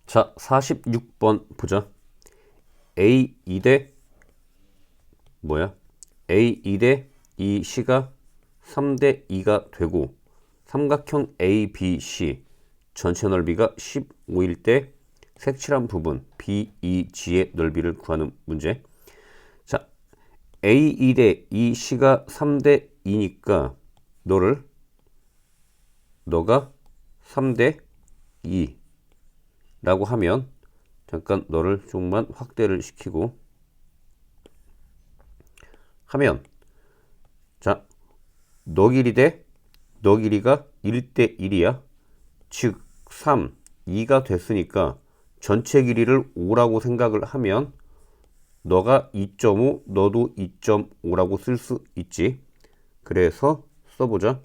자, 46번 보자. A 2대 뭐야? A 2대 이 C가 3대 2가 되고 삼각형 ABC 전체 넓이가 15일 때 색칠한 부분 BEG의 넓이를 구하는 문제. 자, A 2대 이 C가 3대 2니까 너가 3대 2라고 하면 잠깐 너를 조금만 확대를 시키고 하면 자, 너 길이 대 너 길이가 1대 1이야. 즉 3, 2가 됐으니까 전체 길이를 5라고 생각을 하면 너가 2.5, 너도 2.5라고 쓸 수 있지. 그래서 써보자.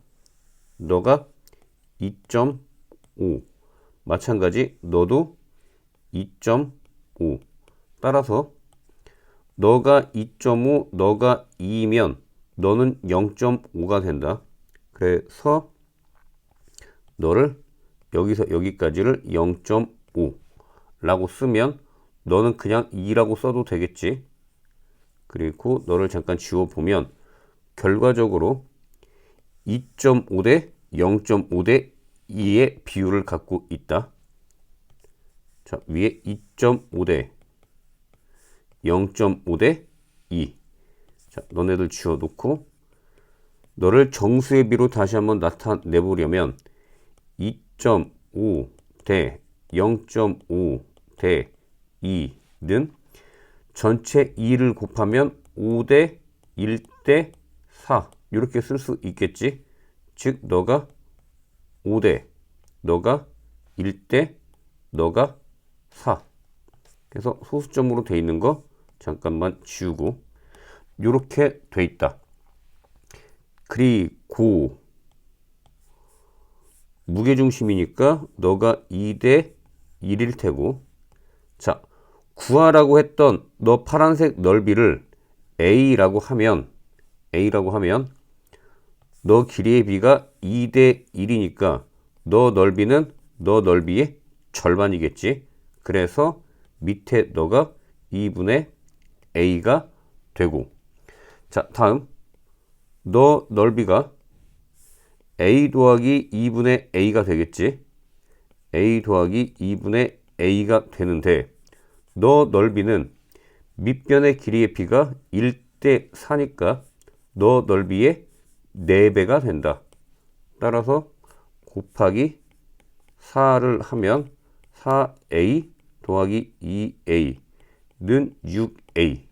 너가 2.5 마찬가지 너도 2.5 따라서 너가 2.5 너가 2이면 너는 0.5가 된다. 그래서 너를 여기서 여기까지를 0.5 라고 쓰면 너는 그냥 2라고 써도 되겠지. 그리고 너를 잠깐 지워보면 결과적으로 2.5 대 0.5 대 2의 비율을 갖고 있다. 자, 위에 2.5 대 0.5 대 2. 자, 너네들 지워놓고 너를 정수의 비로 다시 한번 나타내보려면 2.5 대 0.5 대 2는 전체 2를 곱하면 5 대 1 대 4 이렇게 쓸 수 있겠지. 즉 너가 5대 너가 1대 너가 4. 그래서 소수점으로 돼 있는 거 잠깐만 지우고 이렇게 돼 있다. 그리고 무게중심이니까 너가 2대 1일 테고 자, 구하라고 했던 너 파란색 넓이를 A라고 하면 너 길이의 비가 2대 1이니까 너 넓이는 너 넓이의 절반이겠지. 그래서 밑에 너가 2분의 A가 되고 자, 다음 너 넓이가 A 더하기 2분의 A가 되겠지. A 더하기 2분의 A가 되는데 너 넓이는 밑변의 길이의 비가 1대 4니까 너 넓이의 4배가 된다. 따라서 곱하기 4를 하면 4A 더하기 2A는 6A.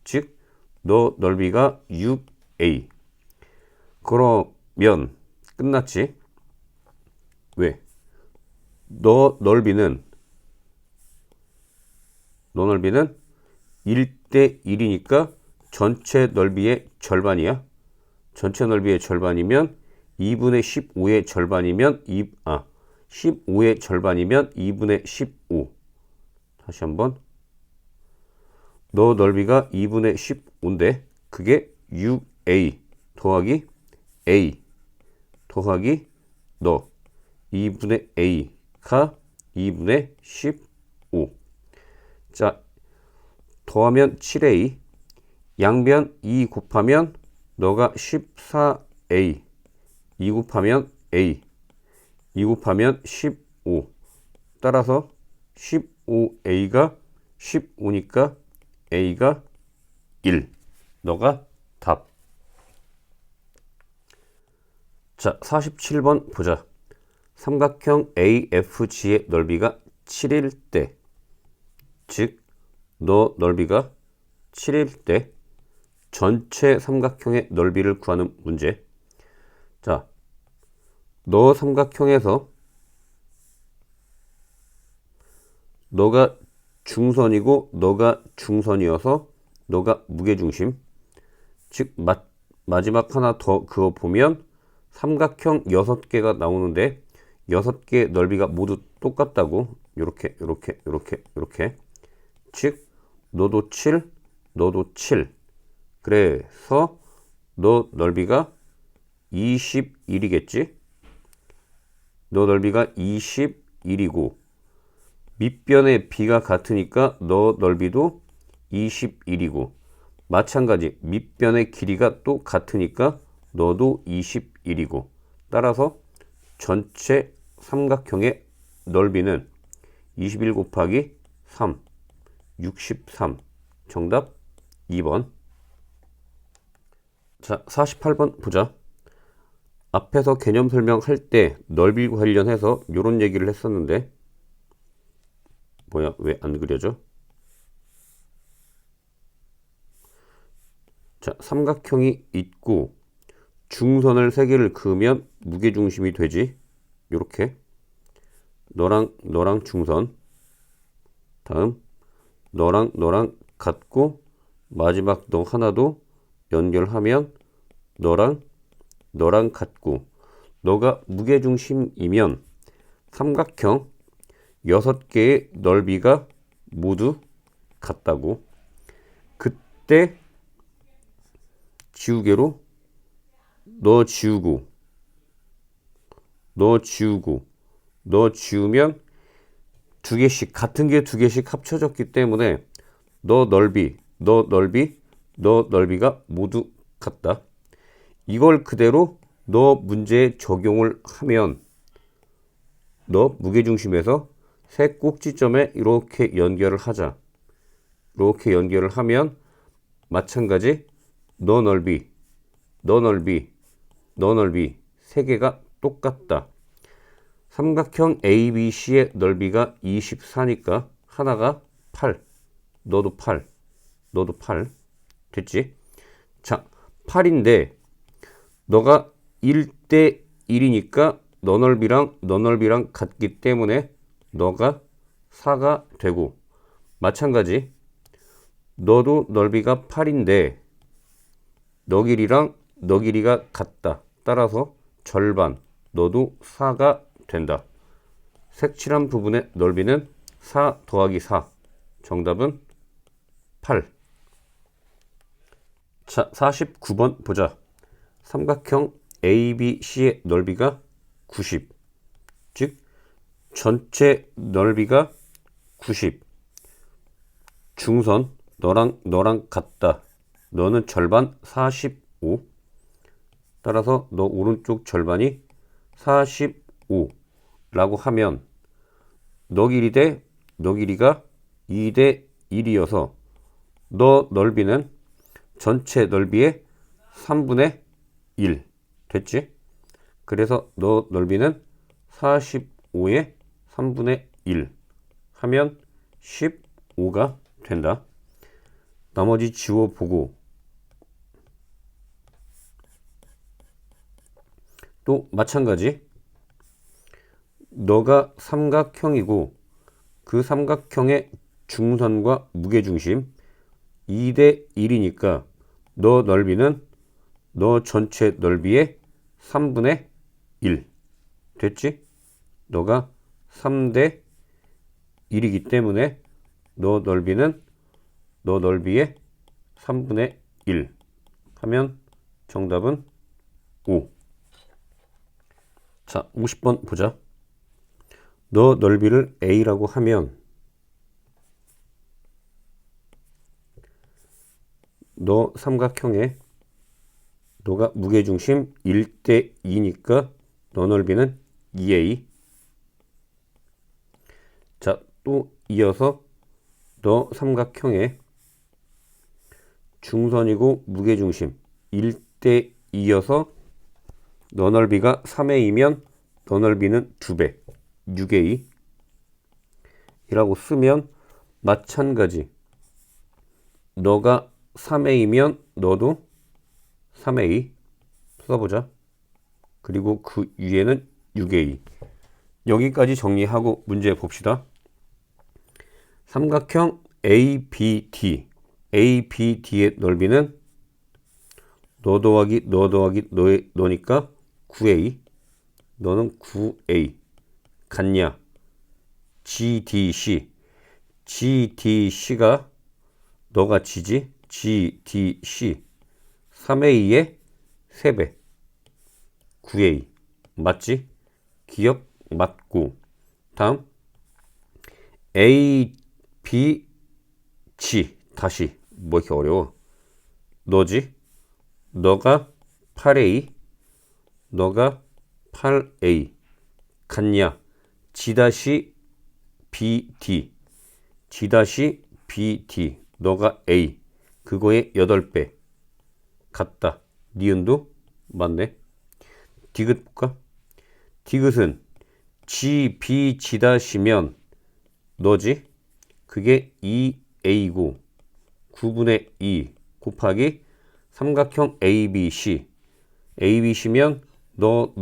즉, 너 넓이가 6A. 그러면 끝났지? 왜? 너 넓이는 1대 1이니까 전체 넓이의 절반이야. 전체 넓이의 절반이면 2분의 15의 절반이면 15의 절반이면 2분의 15. 다시 한번. 너 넓이가 2분의 15인데 그게 6A 더하기 A 더하기 너 2분의 A가 2분의 15. 자, 더하면 7A 양변 2 곱하면 너가 14A 2 곱하면 A 2 곱하면 15 따라서 15A가 15니까 A가 1 너가 답. 자, 47번 보자. 삼각형 AFG의 넓이가 7일 때 즉 너 넓이가 7일 때 전체 삼각형의 넓이를 구하는 문제. 자, 너 삼각형에서 너가 중선이고 너가 중선이어서 너가 무게중심. 즉 마지막 하나 더 그어 보면 삼각형 6개가 나오는데 6개의 넓이가 모두 똑같다고. 요렇게 즉 너도 7 너도 7. 그래서 너 넓이가 21이겠지. 너 넓이가 21이고 밑변의 b가 같으니까 너 넓이도 21이고 마찬가지 밑변의 길이가 또 같으니까 너도 21이고 따라서 전체 삼각형의 넓이는 21 곱하기 3, 63. 정답 2번. 자, 48번 보자. 앞에서 개념 설명할 때 넓이 관련해서 이런 얘기를 했었는데 뭐야? 왜 안 그려져? 자, 삼각형이 있고 중선을 3개를 그으면 무게중심이 되지. 요렇게 너랑 중선, 다음 너랑 같고 마지막 너 하나도 연결하면 너랑 같고 너가 무게중심이면 삼각형 6개의 넓이가 모두 같다고. 그때 지우개로 너 지우면 2개씩 같은 게 2개씩 합쳐졌기 때문에 너 넓이가 모두 같다. 이걸 그대로 너 문제에 적용을 하면 너 무게중심에서 세 꼭지점에 이렇게 연결을 하자. 이렇게 연결을 하면 마찬가지 너 넓이 3개가 똑같다. 삼각형 ABC의 넓이가 24니까 하나가 8. 너도 8. 됐지? 자, 8인데 너가 1대 1이니까 너 넓이랑 같기 때문에 너가 4가 되고 마찬가지 너도 넓이가 8인데 너 길이가 같다. 따라서 절반 너도 4가 된다. 색칠한 부분의 넓이는 4 더하기 4. 정답은 8. 자, 49번 보자. 삼각형 ABC의 넓이가 90. 즉 전체 넓이가 90. 중선 너랑 같다. 너는 절반 45. 따라서 너 오른쪽 절반이 45라고 하면 너 길이가 2대 1이어서 너 넓이는 전체 넓이의 3분의 1 됐지? 그래서 너 넓이는 45의 3분의 1 하면 15가 된다. 나머지 지워보고 또 마찬가지 너가 삼각형이고 그 삼각형의 중선과 무게중심 2대 1이니까 너 넓이는 너 전체 넓이의 3분의 1 됐지? 너가 3대 1이기 때문에 너 넓이는 너 넓이의 3분의 1 하면 정답은 5. 자, 50번 보자. 너 넓이를 A라고 하면 너 삼각형에 너가 무게중심 1대 2니까 너 넓이는 2A. 자, 또 이어서 너 삼각형에 중선이고 무게중심 1대 2여서 너 넓이가 3A이면 너 넓이는 2배 6A 이라고 쓰면 마찬가지 너가 3A면 너도 3A 써보자. 그리고 그 위에는 6A. 여기까지 정리하고 문제 봅시다. 삼각형 ABD의 넓이는 너 더하기 너니까 9A. 너는 9A. 같냐? GDC가 너가 G지? GDC 3A의 3배 9A 맞지? 기억 맞고 다음 A, B, G. 다시 뭐 이렇게 어려워. 너지? 너가 8A, 너가 8A 같냐? G-BD, G-BD, 너가 A, 그거의 8배 같다. 니은도 맞네. 디귿 볼까? 디귿은 G, B, G'면 너지? 그게 2A고 9분의 2 곱하기 삼각형 ABC. ABC면 너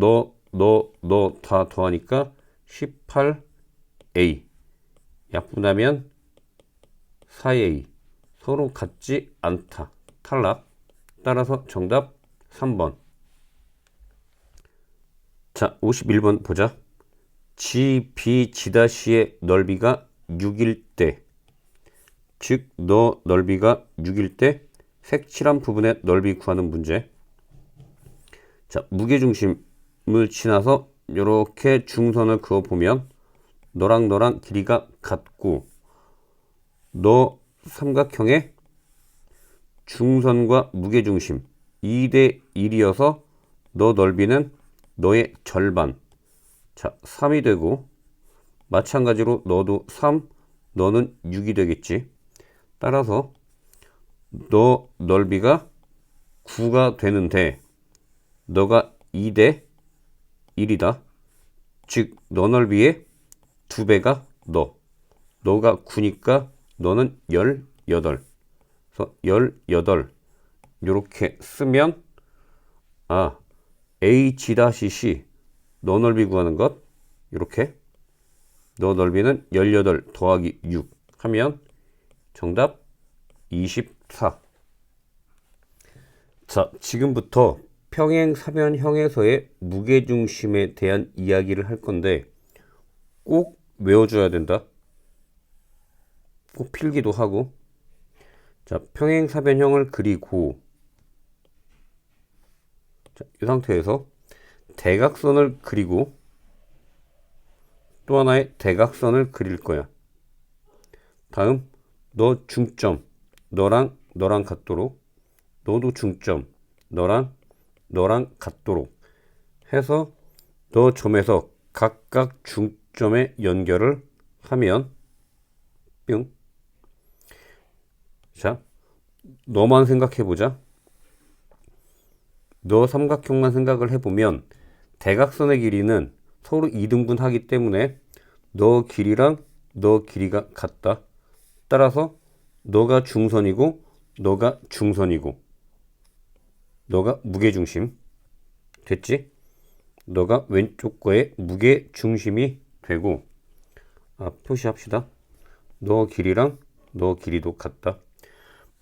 다 더하니까 18A. 약분하면 4A. 서로 같지 않다. 탈락. 따라서 정답 3번. 자, 51번 보자. GB, G'의 넓이가 6일 때, 즉 너 넓이가 6일 때 색칠한 부분의 넓이 구하는 문제. 자, 무게중심을 지나서 이렇게 중선을 그어보면 너랑 길이가 같고, 너 삼각형의 중선과 무게중심 2대 1이어서 너 넓이는 너의 절반. 자, 3이 되고, 마찬가지로 너도 3, 너는 6이 되겠지. 따라서 너 넓이가 9가 되는데 너가 2대 1이다. 즉 너 넓이의 2배가 너가 9니까 너는 18. 그래서 18 이렇게 쓰면 H-C 너 넓이 구하는 것, 이렇게 너 넓이는 18 더하기 6 하면 정답 24. 자, 지금부터 평행사변형에서의 무게중심에 대한 이야기를 할 건데 꼭 외워줘야 된다. 꼭 필기도 하고. 자, 평행사변형을 그리고, 자, 이 상태에서 대각선을 그리고 또 하나의 대각선을 그릴 거야. 다음, 너 중점, 너랑 같도록, 너도 중점, 너랑 같도록 해서 너 점에서 각각 중점에 연결을 하면 뿅. 자, 너만 생각해보자. 너 삼각형만 생각을 해보면 대각선의 길이는 서로 이등분하기 때문에 너 길이랑 너 길이가 같다. 따라서 너가 중선이고 너가 중선이고 너가 무게중심 됐지? 너가 왼쪽 거에 무게중심이 되고, 표시합시다. 너 길이랑 너 길이도 같다.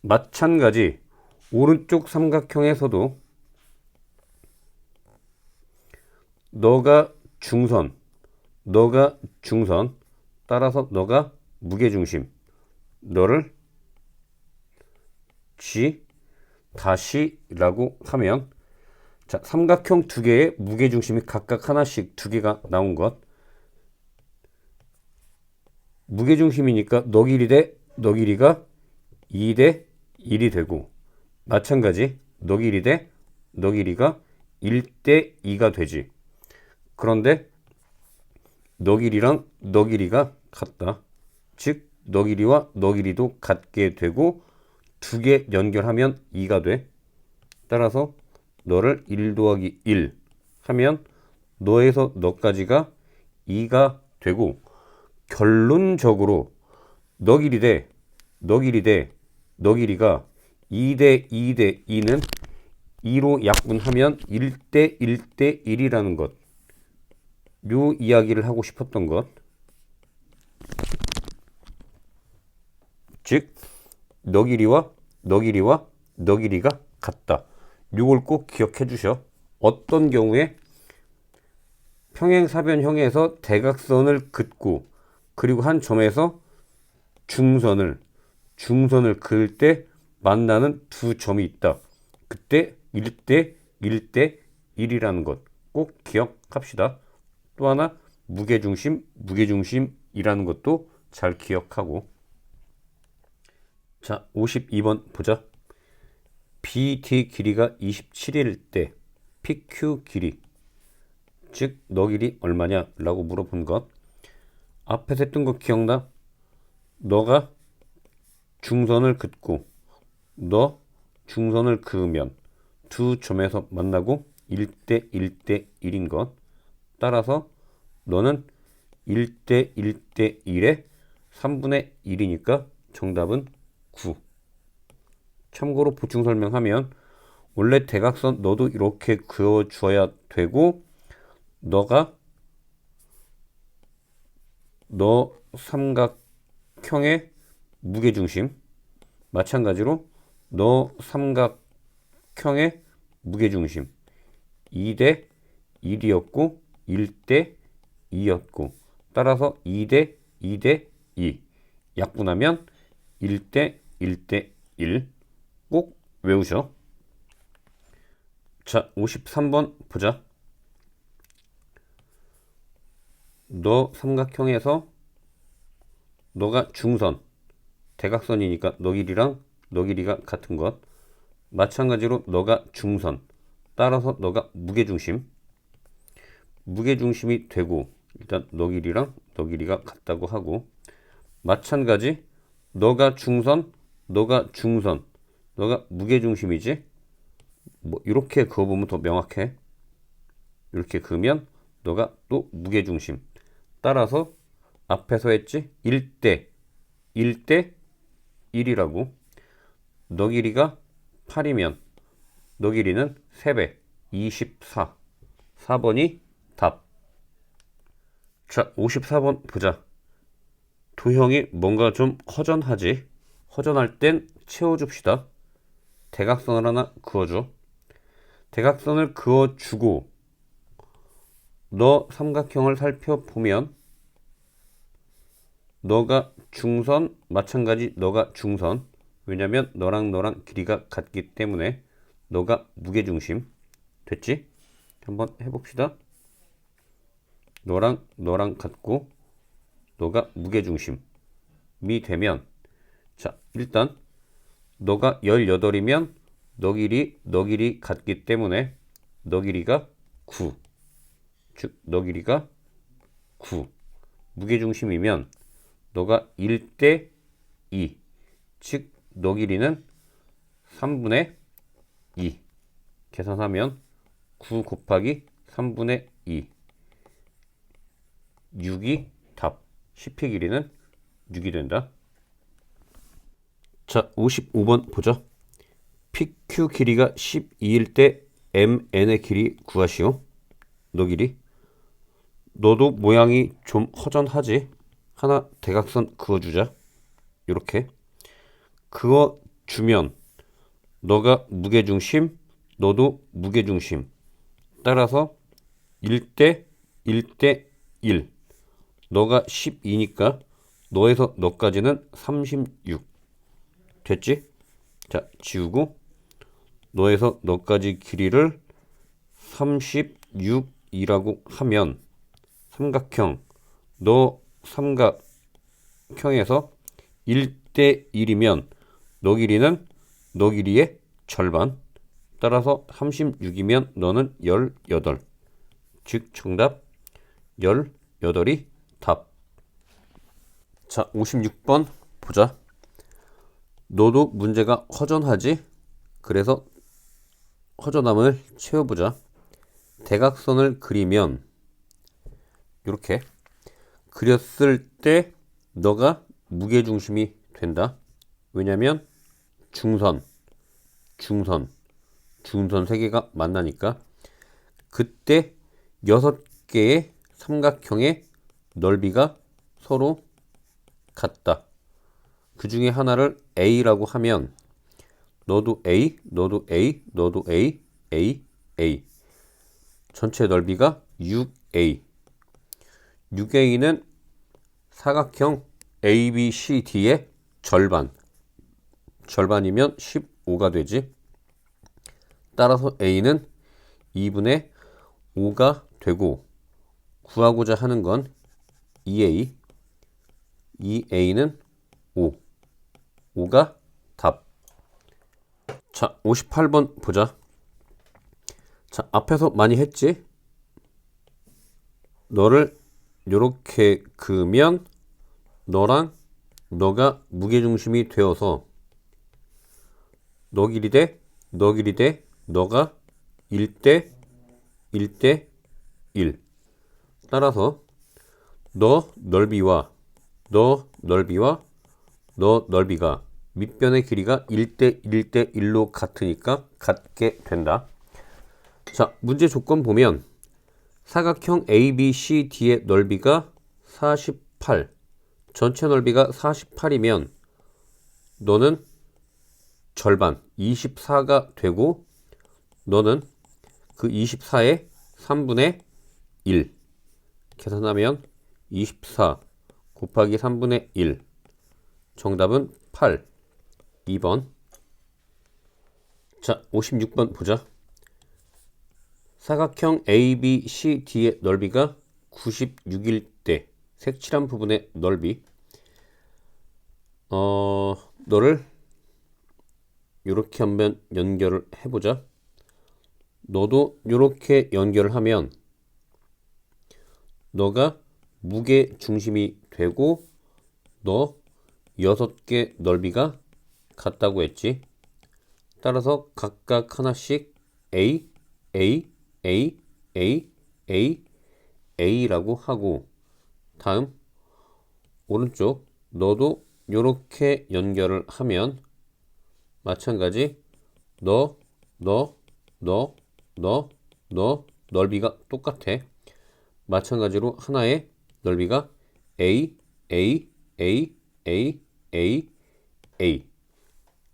마찬가지 오른쪽 삼각형에서도 너가 중선, 따라서 너가 무게중심, 너를 G 다시라고 하면, 자, 삼각형 두 개의 무게중심이 각각 하나씩 두 개가 나온 것. 무게중심이니까 너 길이 대 너 길이가 2대 1이 되고, 마찬가지 너 길이 대 너 길이가 1대 2가 되지. 그런데 너 길이랑 너 길이가 같다. 즉 너 길이와 너 길이도 같게 되고 두 개 연결하면 2가 돼. 따라서 너를 1 더하기 1 하면 너에서 너까지가 2가 되고, 결론적으로 너 길이 대 너 길이가 2대 2대 2는 2로 약분하면 1대 1대 1이라는 것. 요 이야기를 하고 싶었던 것. 즉 너 길이와 너 길이가 같다. 요걸 꼭 기억해 주셔. 어떤 경우에 평행사변형에서 대각선을 긋고 그리고 한 점에서 중선을 그을 때 만나는 두 점이 있다. 그때 1대 1이라는 것 꼭 기억합시다. 또 하나 무게중심이라는 것도 잘 기억하고. 자, 52번 보자. BD 길이가 27일 때 PQ 길이, 즉 너 길이 얼마냐 라고 물어본 것. 앞에서 했던 거 기억나? 너가 중선을 긋고 너 중선을 그으면 두 점에서 만나고 1대 1대 1인 것. 따라서 너는 1대 1대 1의 3분의 1이니까 정답은 9. 참고로 보충 설명하면 원래 대각선 너도 이렇게 그어줘야 되고, 너가 너 삼각형의 무게중심, 마찬가지로 너 삼각형의 무게중심 2대 1이었고 1대 2였고, 따라서 2대 2대 2 약분하면 1대 1대 1 꼭 외우셔. 자, 53번 보자. 너 삼각형에서 너가 중선, 대각선이니까 너 길이랑 너 길이가 같은 것. 마찬가지로 너가 중선, 따라서 너가 무게중심이 되고, 일단 너 길이랑 너 길이가 같다고 하고, 마찬가지 너가 중선, 너가 무게중심이지. 뭐 이렇게 그어보면 더 명확해. 이렇게 그으면 너가 또 무게중심. 따라서 앞에서 했지? 1대 1이라고. 너 길이가 8이면 너 길이는 3배 24. 4번이 답. 자, 54번 보자. 도형이 뭔가 좀 허전하지? 허전할 땐 채워줍시다. 대각선을 하나 그어줘. 대각선을 그어주고 너 삼각형을 살펴보면 너가 중선, 마찬가지 너가 중선. 왜냐면 너랑 길이가 같기 때문에 너가 무게중심. 됐지? 한번 해봅시다. 너랑 같고 너가 무게중심이 되면, 자, 일단 너가 18이면 너 길이 같기 때문에 너 길이가 9. 즉 너 길이가 9. 무게중심이면 너가 1대 2. 즉 너 길이는 3분의 2. 계산하면 9 곱하기 3분의 2. 6이 답. CP 길이는 6이 된다. 자, 55번 보자. PQ 길이가 12일 때 MN의 길이 구하시오. 너 길이. 너도 모양이 좀 허전하지? 하나 대각선 그어주자. 이렇게 그어주면 너가 무게중심, 너도 무게중심. 따라서 1대 1대 1. 너가 12니까 너에서 너까지는 36. 됐지? 자, 지우고 너에서 너까지 길이를 36이라고 하면 삼각형, 너 삼각형에서 1대 1이면 너 길이는 너 길이의 절반. 따라서 36이면 너는 18. 즉 정답 18이 답. 자, 56번 보자. 너도 문제가 허전하지? 그래서 허전함을 채워보자. 대각선을 그리면 이렇게 그렸을 때 너가 무게중심이 된다. 왜냐면 중선 3개가 만나니까. 그때 6개의 삼각형의 넓이가 서로 같다. 그 중에 하나를 A라고 하면 너도 A, 너도 A, 너도 A, A, A. 전체 넓이가 6A. 6A는 사각형 ABCD의 절반이면 15가 되지. 따라서 A는 2분의 5가 되고, 구하고자 하는 건 2A. 2a는 5. 5가 답. 자, 58번 보자. 자, 앞에서 많이 했지? 너를 요렇게 그으면 너랑 너가 무게중심이 되어서 너 길이 대 너가 1대 1대 1. 따라서 너 넓이와 너 넓이가 밑변의 길이가 1대 1대 1로 같으니까 같게 된다. 자, 문제 조건 보면 사각형 ABCD의 넓이가 48, 전체 넓이가 48이면 너는 절반 24가 되고 너는 그 24의 3분의 1 계산하면 24 곱하기 3분의 1 정답은 8. 2번. 자, 56번 보자. 사각형 ABCD의 넓이가 96일 때 색칠한 부분의 넓이 너를 이렇게 한번 연결을 해보자. 너도 이렇게 연결을 하면 너가 무게 중심이 되고 너 6개 넓이가 같다고 했지. 따라서 각각 하나씩 A, A, A, A, A, A라고 하고 다음 오른쪽 너도 이렇게 연결을 하면 마찬가지 너 넓이가 똑같아. 마찬가지로 하나의 넓이가 A, A, A, A, A, A.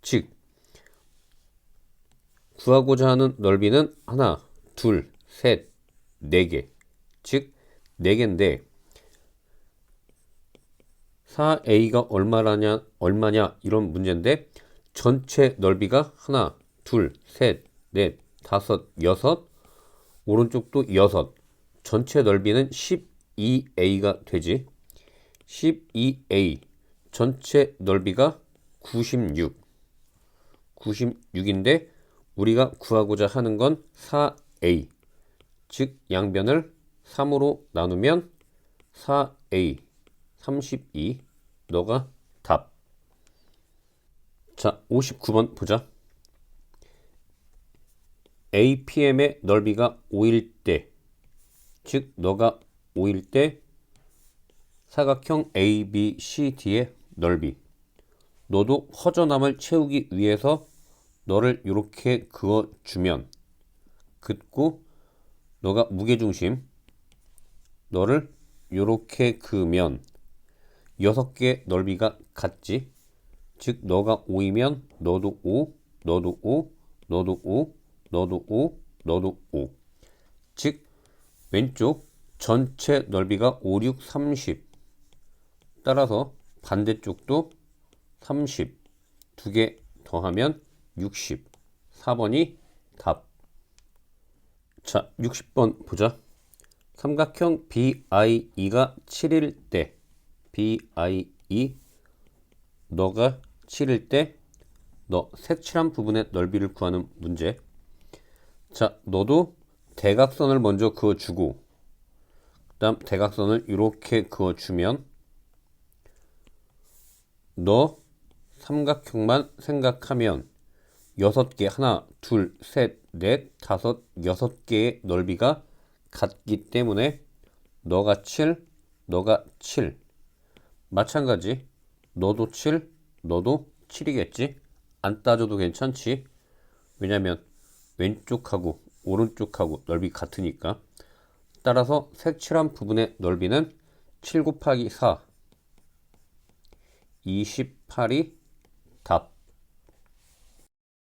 즉 구하고자 하는 넓이는 하나, 둘, 셋, 네 개. 즉 4개인데 4a가 얼마냐 이런 문제인데 전체 넓이가 하나, 둘, 셋, 넷, 다섯, 여섯, 오른쪽도 6. 전체 넓이는 12a가 되지. 12a 전체 넓이가 96인데 우리가 구하고자 하는 건 4a. 즉 양변을 3으로 나누면 4a 32. 너가 답. 자, 59번 보자. APM의 넓이가 5일 때, 즉 너가 5일 때 사각형 ABCD의 넓이. 너도 허전함을 채우기 위해서 너를 이렇게 그어주면 긋고 너가 무게중심 너를 이렇게 그으면 6개 넓이가 같지. 즉 너가 5이면 너도 5, 너도 5, 너도 5, 너도 5, 너도 5. 즉 왼쪽 전체 넓이가 5, 6, 30. 따라서 반대쪽도 30. 2개 더하면 60. 4번이 답. 자, 60번 보자. 삼각형 BIE가 7일 때 BIE 너가 7일 때 너 색칠한 부분의 넓이를 구하는 문제. 자, 너도 대각선을 먼저 그어주고 그 다음 대각선을 이렇게 그어주면 너 삼각형만 생각하면 6개 하나, 둘, 셋, 넷, 다섯, 6개의 넓이가 같기 때문에 너가 7, 너가 7. 마찬가지 너도 7, 너도 7이겠지. 안 따져도 괜찮지. 왜냐면 왼쪽하고 오른쪽하고 넓이 같으니까. 따라서 색칠한 부분의 넓이는 7 곱하기 4 28이 답.